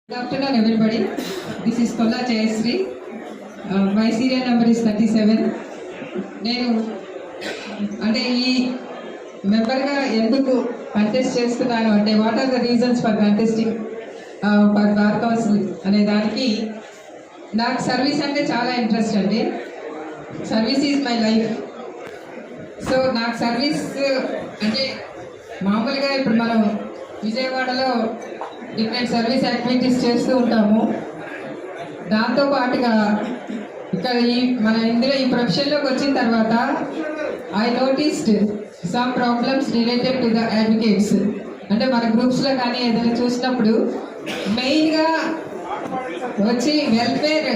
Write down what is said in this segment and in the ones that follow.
Good afternoon, everybody. This is Kolla Jayasri. My serial number is 37. నేను అంటే ఈ మెంబర్గా ఎందుకు కంటెస్ట్ చేస్తున్నాను అంటే what are the reasons for contesting for bar council అనే దానికి నాకు సర్వీస్ అంటే చాలా ఇంట్రెస్ట్ అండి. Service is my life. So నాకు సర్వీస్ అంటే మామూలుగా ఇప్పుడు మనం విజయవాడలో డిఫరెంట్ సర్వీస్ యాక్టివిటీస్ చేస్తూ ఉంటాము. దాంతోపాటుగా ఇక్కడ ఇందులో ఈ ప్రొఫెషన్లోకి వచ్చిన తర్వాత I noticed some problems related to the advocates. అంటే మన గ్రూప్స్లో కానీ ఏదైనా చూసినప్పుడు మెయిన్గా వచ్చి వెల్ఫేర్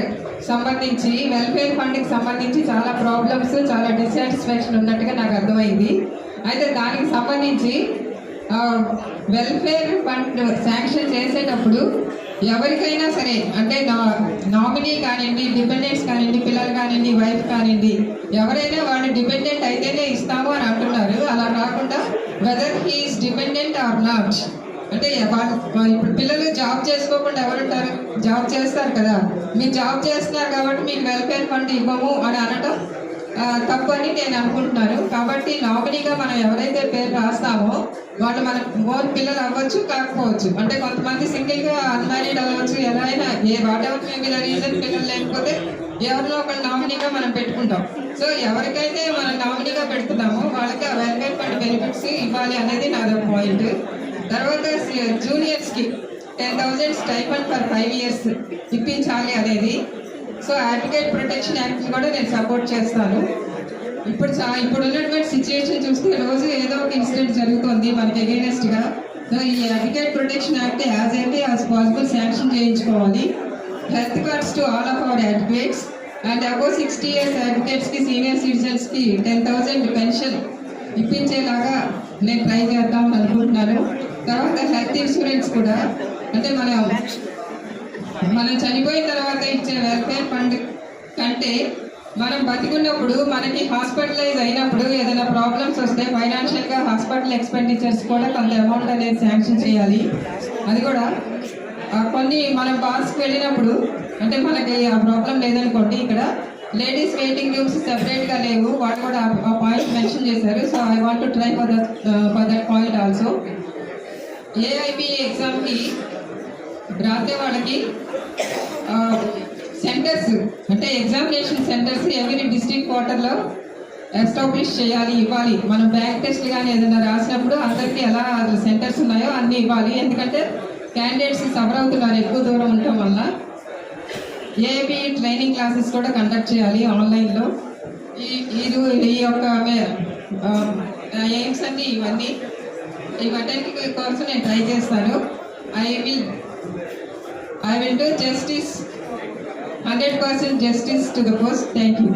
ఫండ్కి సంబంధించి చాలా ప్రాబ్లమ్స్, చాలా డిస్సాటిస్ఫాక్షన్ ఉన్నట్టుగా నాకు అర్థమైంది. అయితే దానికి సంబంధించి వెల్ఫేర్ ఫండ్ శాంక్షన్ చేసేటప్పుడు ఎవరికైనా సరే అంటే నామినీ కానివ్వండి, డిపెండెంట్స్ కానివ్వండి, పిల్లలు కానివ్వండి, వైఫ్ కానివ్వండి, ఎవరైనా వాళ్ళు డిపెండెంట్ అయితేనే ఇస్తాము అని అంటున్నారు. అలా కాకుండా whether he is dependent are not అంటే ఇప్పుడు పిల్లలు జాబ్ చేసుకోకుండా ఎవరుంటారు? జాబ్ చేస్తారు కదా. మీరు జాబ్ చేస్తున్నారు కాబట్టి మీకు వెల్ఫేర్ ఫండ్ ఇవ్వము అని అనడం తప్పు అని నేను అనుకుంటున్నాను. కాబట్టి నామినీగా మనం ఎవరైతే పేరు రాస్తామో వాళ్ళు మన ఓన్ పిల్లలు అవ్వచ్చు, కాకపోవచ్చు. అంటే కొంతమంది సింగిల్గా అన్మ్యారీడ్ అవ్వచ్చు, ఎలా అయినా what ever maybe the reason పిల్లలు లేకపోతే ఎవరిలో ఒకళ్ళు నామినీగా మనం పెట్టుకుంటాం. సో ఎవరికైతే మనం నామినీగా పెడుతున్నామో వాళ్ళకి ఆ వెల్ఫేర్ ఫండ్ బెనిఫిట్స్ ఇవ్వాలి అనేది నాదో పాయింట్. తర్వాత జూనియర్స్కి 10,000 స్టైఫండ్ ఫర్ 5 years ఇప్పించాలి అనేది. సో అడ్వకేట్ ప్రొటెక్షన్ యాక్ట్ని కూడా నేను సపోర్ట్ చేస్తాను. ఇప్పుడు ఉన్నటువంటి సిచ్యువేషన్ చూస్తే రోజు ఏదో ఒక ఇన్సిడెంట్ జరుగుతుంది మనకి అగైనెస్ట్గా. సో ఈ advocate protection act as early as possible sanction చేయించుకోవాలి. Health cards to all of our advocates and above 60 years అడ్వకేట్స్కి, సీనియర్ సిటిజన్స్కి 10,000 పెన్షన్ ఇప్పించేలాగా నేను ట్రై చేద్దాం అనుకుంటున్నాను. తర్వాత హెల్త్ ఇన్సూరెన్స్ కూడా అంటే మనం చనిపోయిన తర్వాత ఇచ్చే వెల్ఫేర్ ఫండ్ కంటే మనం బతికున్నప్పుడు మనకి హాస్పిటలైజ్ అయినప్పుడు ఏదైనా ప్రాబ్లమ్స్ వస్తే ఫైనాన్షియల్గా హాస్పిటల్ ఎక్స్పెండిచర్స్ కూడా కొంత అమౌంట్ అనేది శాంక్షన్ చేయాలి. అది కూడా కొన్ని మనం బార్స్కి వెళ్ళినప్పుడు అంటే మనకి ఆ ప్రాబ్లం లేదనుకోండి, ఇక్కడ లేడీస్ వెయిటింగ్ రూమ్స్ సెపరేట్గా లేవు, వాళ్ళు కూడా ఆ పాయింట్ మెన్షన్ చేశారు. So I want to try for that point also. AIBA ఎగ్జామ్కి రాసే వాళ్ళకి సెంటర్స్ అంటే ఎగ్జామినేషన్ సెంటర్స్ ఎవరి డిస్ట్రిక్ట్ క్వార్టర్లో ఎస్టాబ్లిష్ చేయాలి, ఇవ్వాలి. మనం బ్యాంక్ టెస్ట్ కానీ ఏదైనా రాసినప్పుడు అందరికీ ఎలా సెంటర్స్ ఉన్నాయో అన్నీ ఇవ్వాలి. ఎందుకంటే క్యాండిడేట్స్ సఫర్ అవుతున్నారు ఎక్కువ దూరం ఉండటం వల్ల. ఏఐబి ట్రైనింగ్ క్లాసెస్ కూడా కండక్ట్ చేయాలి ఆన్లైన్లో. ఈ యొక్క ఎయిమ్స్ అన్ని ఇవన్నీ ఇవన్నీ కోసం నేను ట్రై చేస్తాను. I will do justice, 100% justice to the post. Thank you.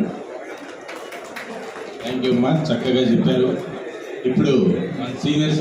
Thank you అమ్మా, చక్కగా చెప్పారు. ఇప్పుడు మన సీనియర్